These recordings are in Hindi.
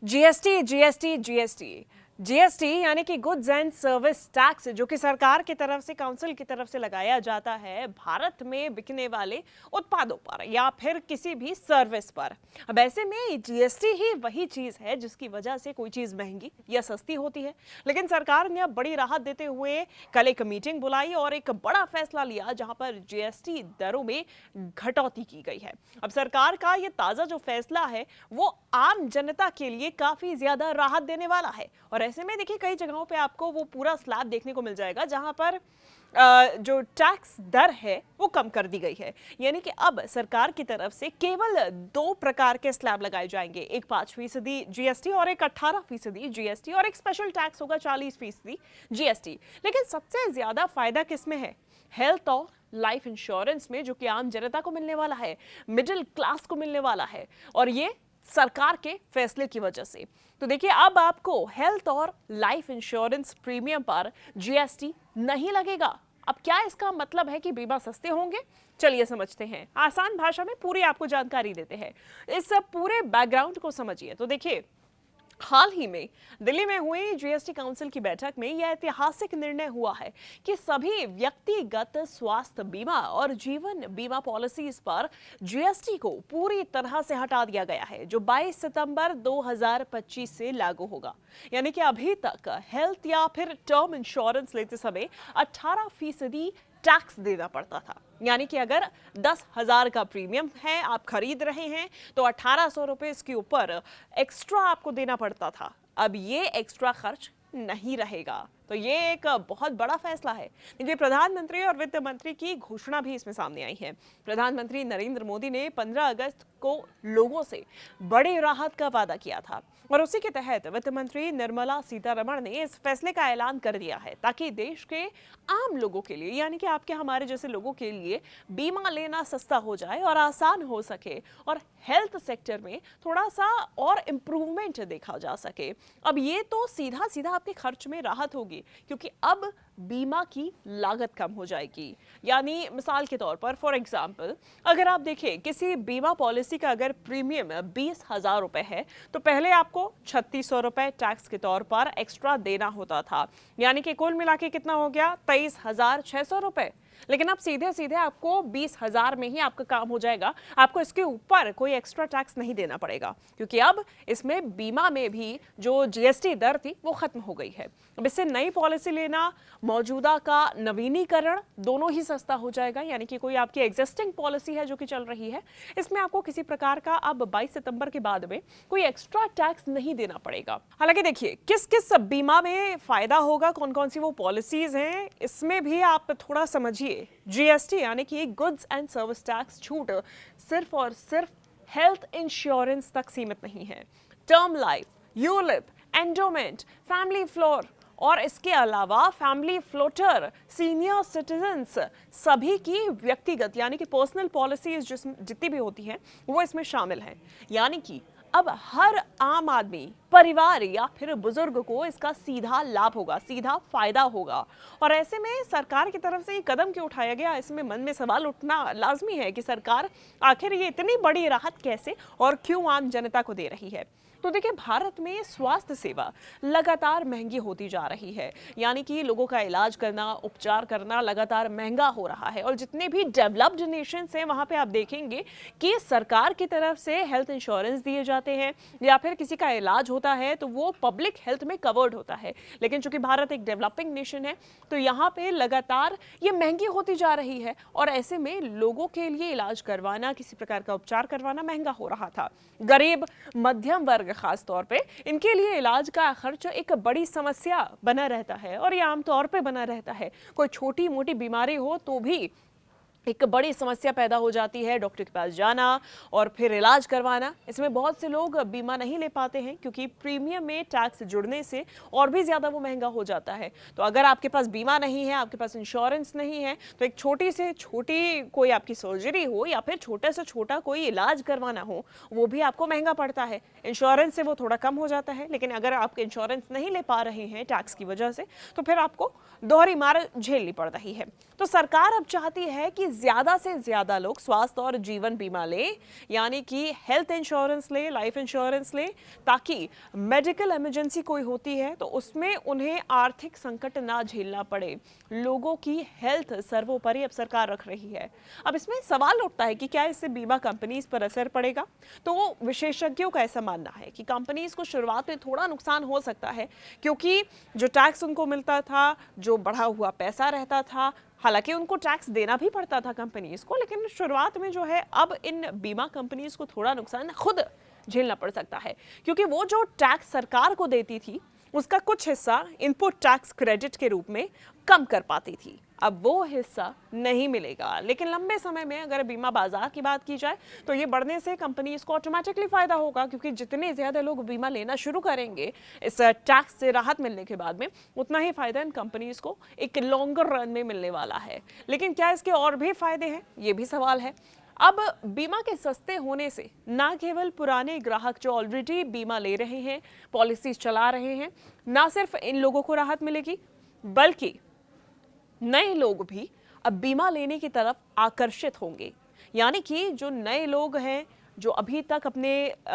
जीएसटी जीएसटी जीएसटी जीएसटी यानी कि गुड्स एंड सर्विस टैक्स जो कि सरकार की तरफ से काउंसिल की तरफ से लगाया जाता है भारत में बिकने वाले उत्पादों पर या फिर किसी भी सर्विस पर। अब ऐसे में जीएसटी ही वही चीज है जिसकी वजह से कोई चीज महंगी या सस्ती होती है। लेकिन सरकार ने अब बड़ी राहत देते हुए कल एक मीटिंग बुलाई और एक बड़ा फैसला लिया जहां पर जीएसटी दरों में घटौती की गई है। अब सरकार का ये ताजा जो फैसला है वो आम जनता के लिए काफी ज्यादा राहत देने वाला है। और ऐसे में देखिए कई जगहों पे आपको वो पूरा स्लैब देखने को मिल जाएगा जहां पर जो टैक्स दर है वो कम कर दी गई है। यानी कि अब सरकार की तरफ से केवल 2 प्रकार के स्लैब लगाए जाएंगे, एक 5% जीएसटी और एक 18% जीएसटी और एक स्पेशल टैक्स होगा 40% जीएसटी। लेकिन सबसे ज्यादा फायदा किसमें है? हेल्थ और लाइफ इंश्योरेंस में, जो कि आम जनता को मिलने वाला है, मिडिल क्लास को मिलने वाला है और ये सरकार के फैसले की वजह से। तो देखिए अब आपको हेल्थ और लाइफ इंश्योरेंस प्रीमियम पर जीएसटी नहीं लगेगा। अब क्या इसका मतलब है कि बीमा सस्ते होंगे? चलिए समझते हैं, आसान भाषा में पूरी आपको जानकारी देते हैं। इस सब पूरे बैकग्राउंड को समझिए। तो देखिए हाल ही में दिल्ली में हुई जीएसटी काउंसिल की बैठक में यह ऐतिहासिक निर्णय हुआ है कि सभी व्यक्तिगत स्वास्थ्य बीमा और जीवन बीमा पॉलिसीज पर जीएसटी को पूरी तरह से हटा दिया गया है, जो 22 सितंबर 2025 से लागू होगा। यानी कि अभी तक हेल्थ या फिर टर्म इंश्योरेंस लेते समय 18% टैक्स देना पड़ता था। यानी कि अगर 10,000 का प्रीमियम है आप खरीद रहे हैं तो 1800 रुपए इसके ऊपर एक्स्ट्रा आपको देना पड़ता था। अब ये एक्स्ट्रा खर्च नहीं रहेगा। तो ये एक बहुत बड़ा फैसला है। देखिए प्रधानमंत्री और वित्त मंत्री की घोषणा भी इसमें सामने आई है। प्रधानमंत्री नरेंद्र मोदी ने 15 अगस्त को लोगों से बड़ी राहत का वादा किया था और उसी के तहत वित्त मंत्री निर्मला सीतारमण ने इस फैसले का ऐलान कर दिया है ताकि देश के आम लोगों के लिए, यानी कि आपके हमारे जैसे लोगों के लिए बीमा लेना सस्ता हो जाए और आसान हो सके और हेल्थ सेक्टर में थोड़ा सा और इम्प्रूवमेंट देखा जा सके। अब ये तो सीधा सीधा आपके खर्च में राहत होगी क्योंकि अब बीमा की लागत कम हो जाएगी। यानी मिसाल के तौर पर फॉर एग्जांपल अगर आप देखें किसी बीमा पॉलिसी का अगर प्रीमियम 20,000 रुपए है तो पहले आपको 3600 रुपए टैक्स के तौर पर एक्स्ट्रा देना होता था। यानी कि कुल मिला के कितना हो गया? 23,600 रुपए। लेकिन अब सीधे सीधे आपको 20,000 में ही आपका काम हो जाएगा। आपको इसके ऊपर कोई एक्स्ट्रा टैक्स नहीं देना पड़ेगा क्योंकि अब इसमें बीमा में भी जो जीएसटी दर थी वो खत्म हो गई है। अब इससे नई पॉलिसी लेना, मौजूदा का नवीनीकरण दोनों ही सस्ता हो जाएगा। यानी कि कोई आपकी एग्जिस्टिंग पॉलिसी है जो कि चल रही है, इसमें आपको किसी प्रकार का अब 22 सितंबर के बाद में कोई एक्स्ट्रा टैक्स नहीं देना पड़ेगा। हालांकि देखिए किस किस बीमा में फायदा होगा, कौन कौन सी वो पॉलिसीज हैं, इसमें भी आप थोड़ा समझिए। जीएसटी यानी कि गुड्स एंड सर्विस टैक्स छूट सिर्फ और सिर्फ हेल्थ इंश्योरेंस तक सीमित नहीं है। Term life, ULIP, endowment, family floor और इसके अलावा फैमिली फ्लोटर, सीनियर सिटीजन्स, सभी की व्यक्तिगत यानी कि पर्सनल पॉलिसीज जितनी भी होती हैं वो इसमें शामिल हैं। यानी कि अब हर आम आदमी, परिवार या फिर बुजुर्ग को इसका सीधा लाभ होगा, सीधा फायदा होगा। और ऐसे में सरकार की तरफ से ये कदम क्यों उठाया गया, इसमें मन में सवाल उठना लाजमी है कि सरकार आखिर ये इतनी बड़ी राहत कैसे और क्यों आम जनता को दे रही है। तो देखिए भारत में स्वास्थ्य सेवा लगातार महंगी होती जा रही है। यानी कि लोगों का इलाज करना, उपचार करना लगातार महंगा हो रहा है और जितने भी डेवलप्ड नेशंस हैं वहां पे आप देखेंगे कि सरकार की तरफ से हेल्थ इंश्योरेंस दिए जाते हैं या फिर किसी का इलाज होता है तो वो पब्लिक हेल्थ में कवर्ड होता है। लेकिन चूंकि भारत एक डेवलपिंग नेशन है तो यहाँ पे लगातार ये महंगी होती जा रही है और ऐसे में लोगों के लिए इलाज करवाना, किसी प्रकार का उपचार करवाना महंगा हो रहा था। गरीब मध्यम वर्ग खास तौर पे इनके लिए इलाज का खर्च एक बड़ी समस्या बना रहता है और ये आमतौर पे बना रहता है। कोई छोटी मोटी बीमारी हो तो भी एक बड़ी समस्या पैदा हो जाती है, डॉक्टर के पास जाना और फिर इलाज करवाना। इसमें बहुत से लोग बीमा नहीं ले पाते हैं क्योंकि प्रीमियम में टैक्स जुड़ने से और भी ज़्यादा वो महंगा हो जाता है। तो अगर आपके पास बीमा नहीं है, आपके पास इंश्योरेंस नहीं है, तो एक छोटी से छोटी कोई आपकी सर्जरी हो या फिर छोटे से छोटा कोई इलाज करवाना हो वो भी आपको महंगा पड़ता है। इंश्योरेंस से वो थोड़ा कम हो जाता है, लेकिन अगर आप इंश्योरेंस नहीं ले पा रहे हैं टैक्स की वजह से तो फिर आपको दोहरी मार झेलनी पड़ रही है। तो सरकार अब चाहती है कि ज्यादा से ज्यादा लोग स्वास्थ्य और जीवन बीमा लें, यानी कि हेल्थ इंश्योरेंस ले, लाइफ इंश्योरेंस ले, ताकि मेडिकल इमरजेंसी कोई होती है तो उसमें उन्हें आर्थिक संकट ना झेलना पड़े। लोगों की हेल्थ सर्वोपरि अब सरकार रख रही है। अब इसमें सवाल उठता है कि क्या इससे बीमा कंपनीज पर असर पड़ेगा? तो विशेषज्ञों का ऐसा मानना है कि कंपनीज को शुरुआत में थोड़ा नुकसान हो सकता है, क्योंकि जो टैक्स उनको मिलता था, जो बढ़ा हुआ पैसा रहता था, हालांकि उनको टैक्स देना भी पड़ता था कंपनीज को, लेकिन शुरुआत में जो है अब इन बीमा कंपनीज को थोड़ा नुकसान खुद झेलना पड़ सकता है, क्योंकि वो जो टैक्स सरकार को देती थी उसका कुछ हिस्सा इनपुट टैक्स क्रेडिट के रूप में कम कर पाती थी। अब वो हिस्सा नहीं मिलेगा। लेकिन लंबे समय में अगर बीमा बाजार की बात की जाए तो ये बढ़ने से कंपनीज को ऑटोमेटिकली फायदा होगा, क्योंकि जितने ज्यादा लोग बीमा लेना शुरू करेंगे इस टैक्स से राहत मिलने के बाद में, उतना ही फायदा इन कंपनीज को एक लॉन्गर रन में मिलने वाला है। लेकिन क्या इसके और भी फायदे हैं, ये भी सवाल है। अब बीमा के सस्ते होने से ना केवल पुराने ग्राहक जो ऑलरेडी बीमा ले रहे हैं, पॉलिसीज चला रहे हैं, ना सिर्फ इन लोगों को राहत मिलेगी, बल्कि नए लोग भी अब बीमा लेने की तरफ आकर्षित होंगे। यानी कि जो नए लोग हैं, जो अभी तक अपने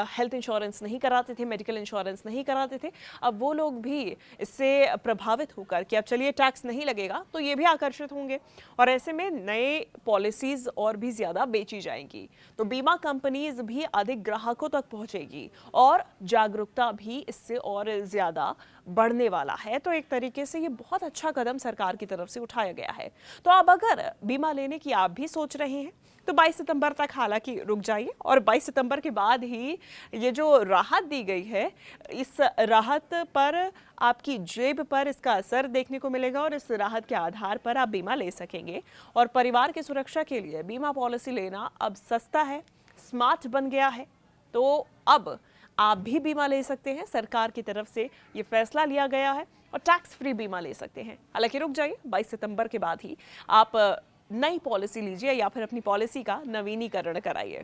हेल्थ इंश्योरेंस नहीं कराते थे, मेडिकल इंश्योरेंस नहीं कराते थे, अब वो लोग भी इससे प्रभावित होकर कि अब चलिए टैक्स नहीं लगेगा, तो ये भी आकर्षित होंगे और ऐसे में नए पॉलिसीज और भी ज़्यादा बेची जाएंगी। तो बीमा कंपनीज भी अधिक ग्राहकों तक पहुंचेगी और जागरूकता भी इससे और ज़्यादा बढ़ने वाला है। तो एक तरीके से ये बहुत अच्छा कदम सरकार की तरफ से उठाया गया है। तो अब अगर बीमा लेने की आप भी सोच रहे हैं तो 22 सितंबर तक हालांकि रुक जाइए, और 22 सितंबर के बाद ही ये जो राहत दी गई है, इस राहत पर आपकी जेब पर इसका असर देखने को मिलेगा और इस राहत के आधार पर आप बीमा ले सकेंगे। और परिवार की सुरक्षा के लिए बीमा पॉलिसी लेना अब सस्ता है, स्मार्ट बन गया है। तो अब आप भी बीमा ले सकते हैं। सरकार की तरफ से ये फैसला लिया गया है और टैक्स फ्री बीमा ले सकते हैं। हालांकि रुक जाइए, 22 सितंबर के बाद ही आप नई पॉलिसी लीजिए या फिर अपनी पॉलिसी का नवीनीकरण कराइए।